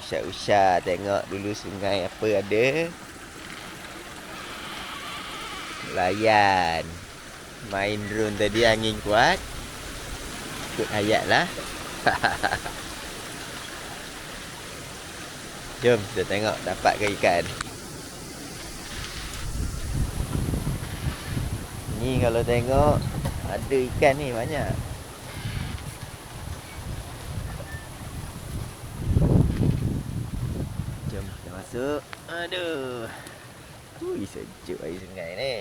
usah-usah tengok dulu sungai apa ada. Layan. Main drone tadi angin kuat. Ikut ayat lah. Jom kita tengok dapat ke ikan. Ni kalau tengok ada ikan ni banyak. Jom kita masuk. Aduh. Ui, sejuk air sungai ni.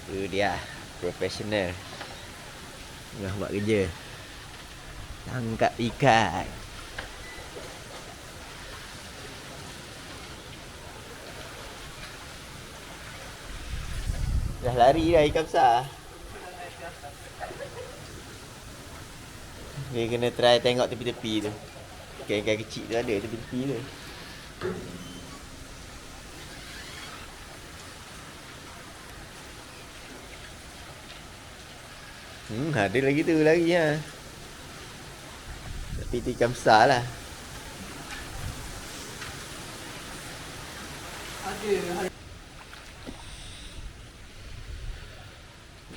Tu dia, profesional. Tengah buat kerja. Tangkap ikan. Dah lari dah ikan besar. Dia kena try tengok tepi-tepi tu. Ikan-ikan kecil tu ada tepi-tepi tu. Ada lagi tu lari ha. Tapi tu ikan besar lah.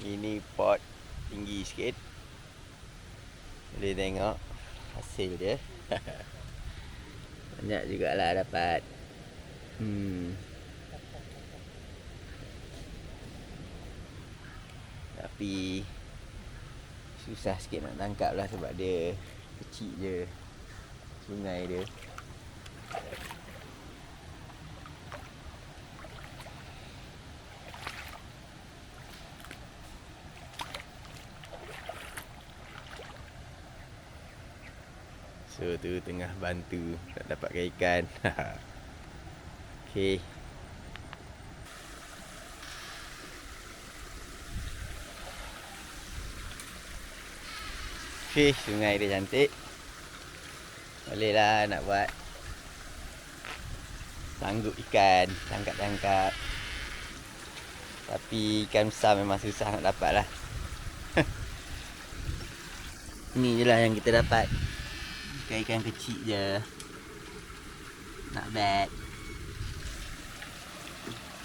Ini pot tinggi sikit. Boleh tengok hasil dia. Banyak jugalah dapat. Tapi susah sikit nak tangkap lah sebab dia kecil je sungai dia. So tu tengah bantu nak dapatkan ikan. Okey. Okey, sungai dia cantik. Bolehlah nak buat sanggup ikan, tangkap-tangkap. Tapi ikan besar memang susah nak dapat lah. Ni je lah yang kita dapat. Ikan-ikan kecil je. Not bad.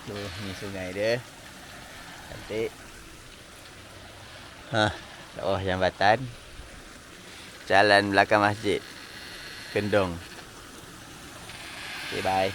So, ni sungai dia. Cantik. Bawah jambatan. Jalan belakang masjid. Kendong. Okay, bye.